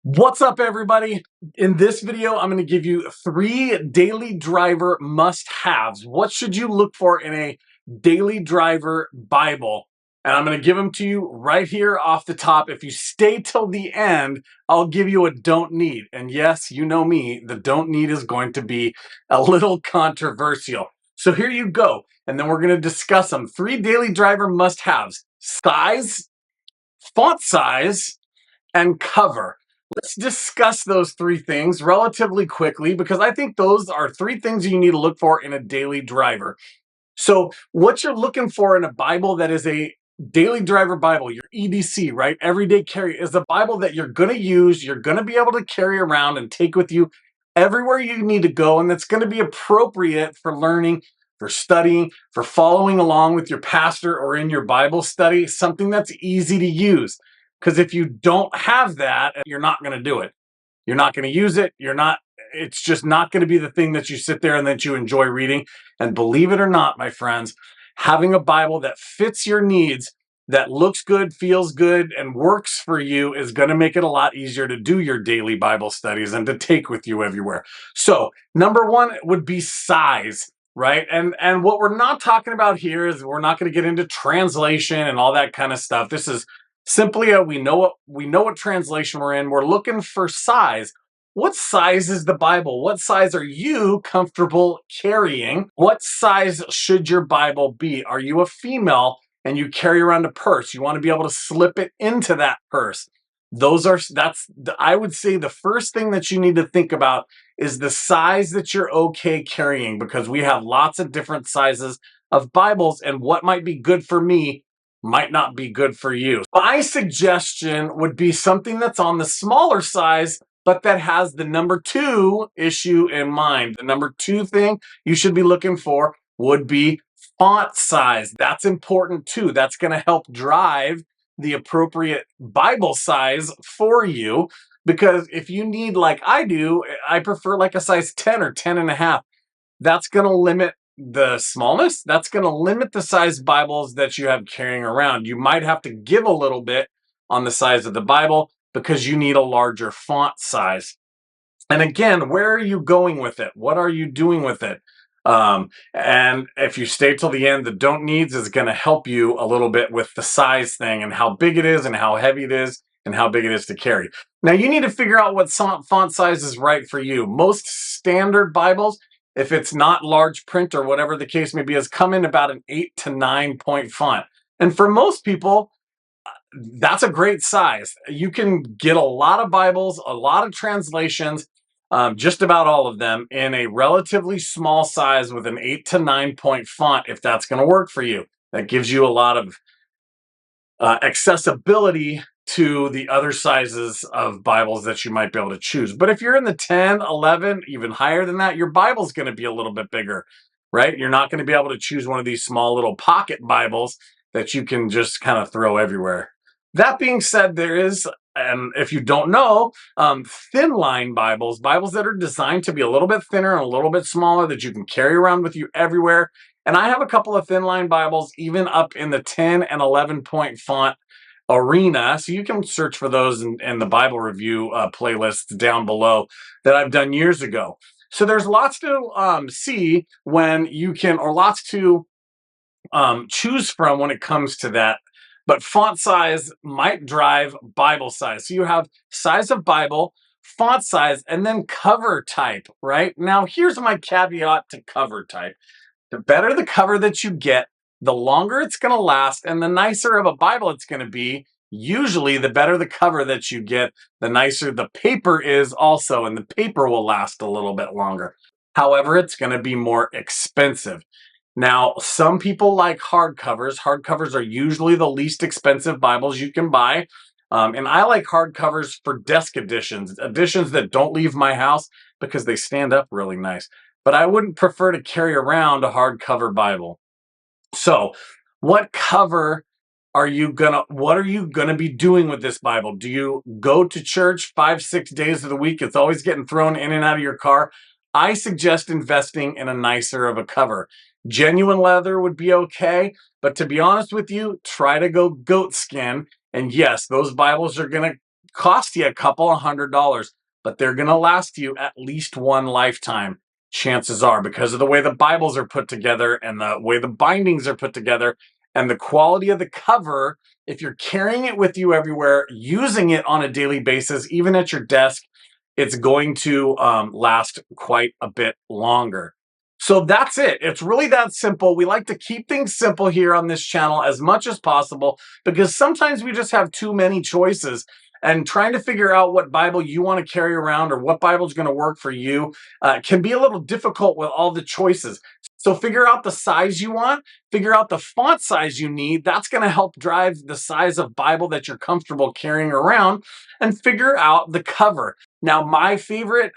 What's up, everybody? In this video, I'm going to give you 3 daily driver must-haves. What should you look for in a daily driver Bible? And I'm going to give them to you right here off the top. If you stay till the end, I'll give you a don't need. And yes, you know me, the don't need is going to be a little controversial. So here you go. And then we're going to discuss them. 3 daily driver must-haves: size, font size, and cover. Let's discuss those 3 things relatively quickly because I think those are 3 things you need to look for in a daily driver. So, what you're looking for in a Bible that is a daily driver Bible, your EDC, right? Everyday carry, is a Bible that you're going to use, you're going to be able to carry around and take with you everywhere you need to go, and that's going to be appropriate for learning, for studying, for following along with your pastor or in your Bible study, something that's easy to use. Because if you don't have that, you're not going to do it. You're not going to use it. It's just not going to be the thing that you sit there and that you enjoy reading. And believe it or not, my friends, having a Bible that fits your needs, that looks good, feels good, and works for you is going to make it a lot easier to do your daily Bible studies and to take with you everywhere. So, number 1 would be size. Right. And what we're not talking about here is we're not going to get into translation and all that kind of stuff. This is simply we know what translation we're in. We're looking for size. What size is the Bible? What size are you comfortable carrying? What size should your Bible be? Are you a female and you carry around a purse? You want to be able to slip it into that purse. I would say the first thing that you need to think about is the size that you're okay carrying, because we have lots of different sizes of Bibles, and what might be good for me might not be good for you. My suggestion would be something that's on the smaller size, but that has the number 2 issue in mind. The number 2 thing you should be looking for would be font size. That's important too. That's going to help drive the appropriate Bible size for you. Because if you need, like I do, I prefer like a size 10 or 10 and a half. That's going to limit the smallness. That's going to limit the size Bibles that you have carrying around. You might have to give a little bit on the size of the Bible because you need a larger font size. And again, where are you going with it? What are you doing with it? And if you stay till the end, the don't needs is going to help you a little bit with the size thing and how big it is and how heavy it is and how big it is to carry. Now, you need to figure out what font size is right for you. Most standard Bibles, if it's not large print or whatever the case may be, has come in about an 8 to 9 point font. And for most people, that's a great size. You can get a lot of Bibles, a lot of translations, just about all of them, in a relatively small size with an 8 to 9 point font, if that's going to work for you. That gives you a lot of accessibility to the other sizes of Bibles that you might be able to choose. But if you're in the 10, 11, even higher than that, your Bible's going to be a little bit bigger, right? You're not going to be able to choose one of these small little pocket Bibles that you can just kind of throw everywhere. That being said, there is, and if you don't know, thin line Bibles that are designed to be a little bit thinner and a little bit smaller that you can carry around with you everywhere. And I have a couple of thin line Bibles, even up in the 10 and 11 point font arena. So you can search for those in the Bible review playlists down below that I've done years ago. So there's lots to see when you can, or lots to choose from when it comes to that. But font size might drive Bible size. So you have size of Bible, font size, and then cover type, right? Now, here's my caveat to cover type. The better the cover that you get, the longer it's going to last, and the nicer of a Bible it's going to be. Usually, the better the cover that you get, the nicer the paper is also, and the paper will last a little bit longer. However, it's going to be more expensive. Now, some people like hardcovers. Hardcovers are usually the least expensive Bibles you can buy. And I like hardcovers for desk editions that don't leave my house because they stand up really nice. But I wouldn't prefer to carry around a hardcover Bible. So, what are you gonna be doing with this Bible? Do you go to church 5-6 days of the week? It's always getting thrown in and out of your car. I suggest investing in a nicer of a cover. Genuine leather would be okay, but to be honest with you, try to go goat skin. And yes, those Bibles are going to cost you a couple of $100, but they're going to last you at least one lifetime. Chances are, because of the way the Bibles are put together and the way the bindings are put together and the quality of the cover. If you're carrying it with you everywhere, using it on a daily basis, even at your desk, it's going to last quite a bit longer. So that's it. It's really that simple. We like to keep things simple here on this channel as much as possible because sometimes we just have too many choices. And trying to figure out what Bible you want to carry around or what Bible is going to work for you can be a little difficult with all the choices. So figure out the size you want, figure out the font size you need. That's going to help drive the size of Bible that you're comfortable carrying around, and figure out the cover. Now, my favorite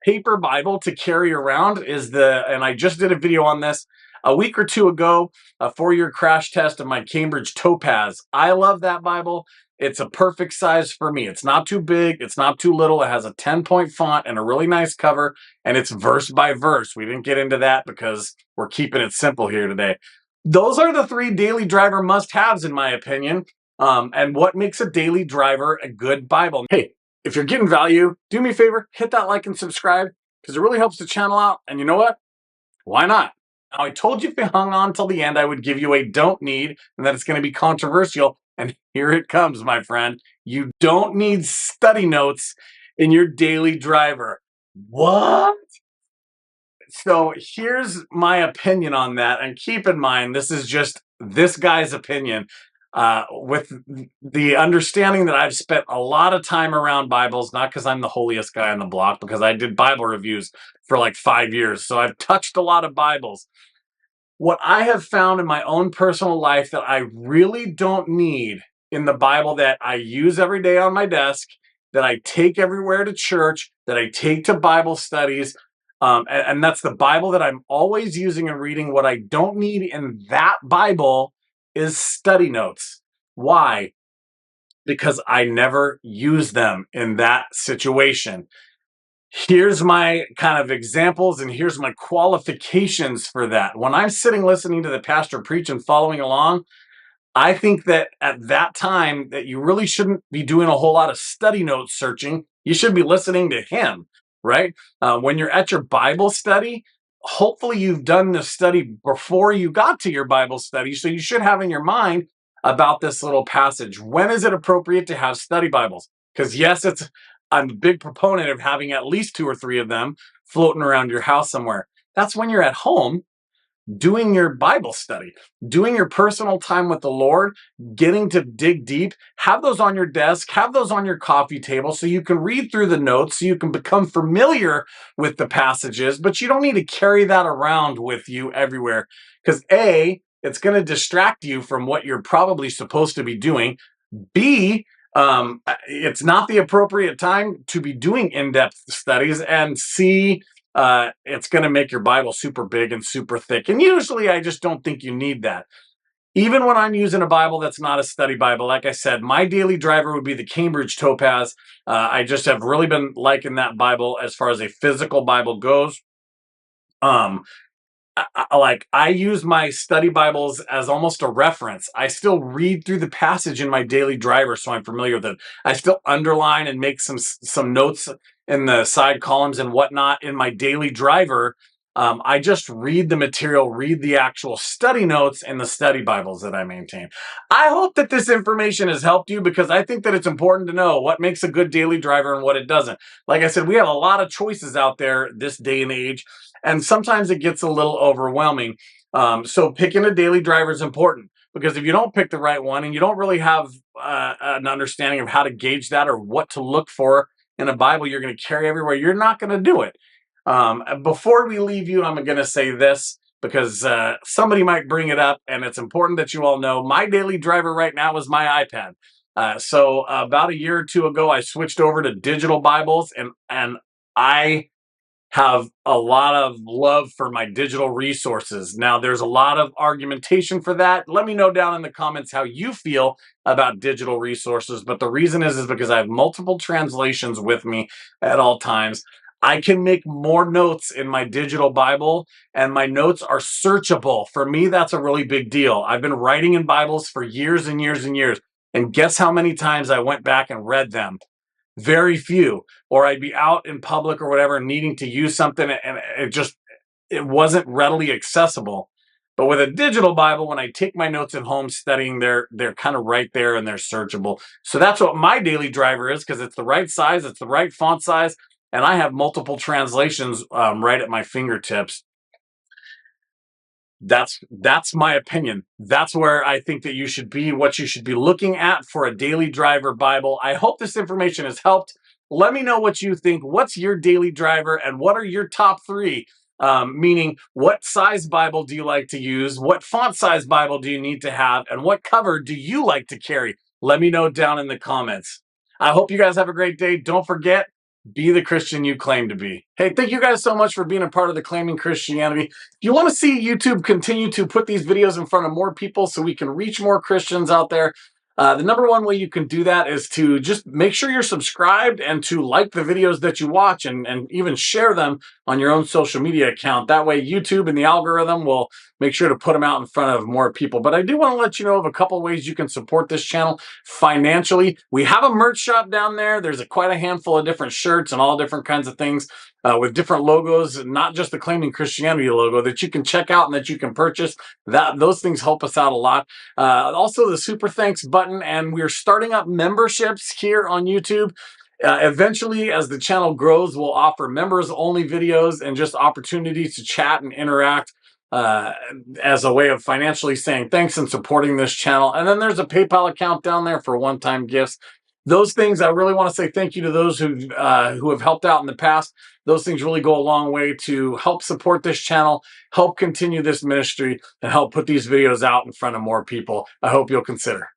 paper Bible to carry around is and I just did a video on this a week or two ago, a 4-year crash test of my Cambridge Topaz. I love that Bible. It's a perfect size for me. It's not too big. It's not too little. It has a 10-point font and a really nice cover, and it's verse by verse. We didn't get into that because we're keeping it simple here today. Those are the 3 daily driver must-haves, in my opinion, and what makes a daily driver a good Bible. Hey, if you're getting value, do me a favor, hit that like and subscribe because it really helps the channel out. And you know what? Why not? Now, I told you if you hung on till the end, I would give you a don't need, and that it's going to be controversial. And here it comes, my friend. You don't need study notes in your daily driver. What? So here's my opinion on that. And keep in mind, this is just this guy's opinion. With the understanding that I've spent a lot of time around Bibles, not because I'm the holiest guy on the block, because I did Bible reviews for like 5 years. So I've touched a lot of Bibles. What I have found in my own personal life that I really don't need in the Bible that I use every day on my desk, that I take everywhere to church, that I take to Bible studies, and that's the Bible that I'm always using and reading. What I don't need in that Bible is study notes. Why? Because I never use them in that situation. Here's my kind of examples, and here's my qualifications for that. When I'm sitting listening to the pastor preach and following along, I think that at that time that you really shouldn't be doing a whole lot of study note searching. You should be listening to him, right? When you're at your Bible study, hopefully you've done the study before you got to your Bible study. So you should have in your mind about this little passage. When is it appropriate to have study Bibles? Because yes, I'm a big proponent of having at least 2 or 3 of them floating around your house somewhere. That's when you're at home doing your Bible study, doing your personal time with the Lord, getting to dig deep. Have those on your desk, have those on your coffee table so you can read through the notes, so you can become familiar with the passages, but you don't need to carry that around with you everywhere because A, it's going to distract you from what you're probably supposed to be doing. B, it's not the appropriate time to be doing in-depth studies. And C, it's going to make your Bible super big and super thick. And usually I just don't think you need that. Even when I'm using a Bible that's not a study Bible, like I said, my daily driver would be the Cambridge Topaz. I just have really been liking that Bible as far as a physical Bible goes. I use my study Bibles as almost a reference. I still read through the passage in my daily driver, so I'm familiar with it. I still underline and make some notes in the side columns and whatnot in my daily driver. I just read the material, read the actual study notes in the study Bibles that I maintain. I hope that this information has helped you because I think that it's important to know what makes a good daily driver and what it doesn't. Like I said, we have a lot of choices out there this day and age, and sometimes it gets a little overwhelming. So picking a daily driver is important because if you don't pick the right one and you don't really have an understanding of how to gauge that or what to look for in a Bible you're going to carry everywhere, you're not going to do it. Before we leave you, I'm going to say this because somebody might bring it up, and it's important that you all know my daily driver right now is my iPad. So about a year or 2 ago, I switched over to digital Bibles, and I have a lot of love for my digital resources. Now, there's a lot of argumentation for that. Let me know down in the comments how you feel about digital resources. But the reason is because I have multiple translations with me at all times. I can make more notes in my digital Bible, and my notes are searchable. For me, that's a really big deal. I've been writing in Bibles for years and years and years. And guess how many times I went back and read them? very few, or I'd be out in public or whatever needing to use something and it wasn't readily accessible. But with a digital Bible, when I take my notes at home studying, they're kind of right there and they're searchable. So that's what my daily driver is, because it's the right size, it's the right font size, and I have multiple translations right at my fingertips. That's my opinion. That's where I think that you should be, what you should be looking at for a daily driver Bible. I hope this information has helped. Let me know what you think. What's your daily driver, and what are your top three? Meaning, what size Bible do you like to use? What font size Bible do you need to have? And what cover do you like to carry? Let me know down in the comments. I hope you guys have a great day. Don't forget, be the Christian you claim to be. Hey, thank you guys so much for being a part of the Claiming Christianity. If you want to see YouTube continue to put these videos in front of more people so we can reach more Christians out there, the number one way you can do that is to just make sure you're subscribed and to like the videos that you watch, and even share them on your own social media account. That way YouTube and the algorithm will make sure to put them out in front of more people. But I do want to let you know of a couple ways you can support this channel financially. We have a merch shop down there. There's quite a handful of different shirts and all different kinds of things with different logos, not just the Claiming Christianity logo, that you can check out and that you can purchase. Those things help us out a lot. Also, the super thanks button, and we're starting up memberships here on YouTube. Eventually, as the channel grows, we'll offer members-only videos and just opportunities to chat and interact as a way of financially saying thanks and supporting this channel. And then there's a PayPal account down there for one-time gifts. Those things, I really want to say thank you to those who have helped out in the past. Those things really go a long way to help support this channel, help continue this ministry, and help put these videos out in front of more people. I hope you'll consider.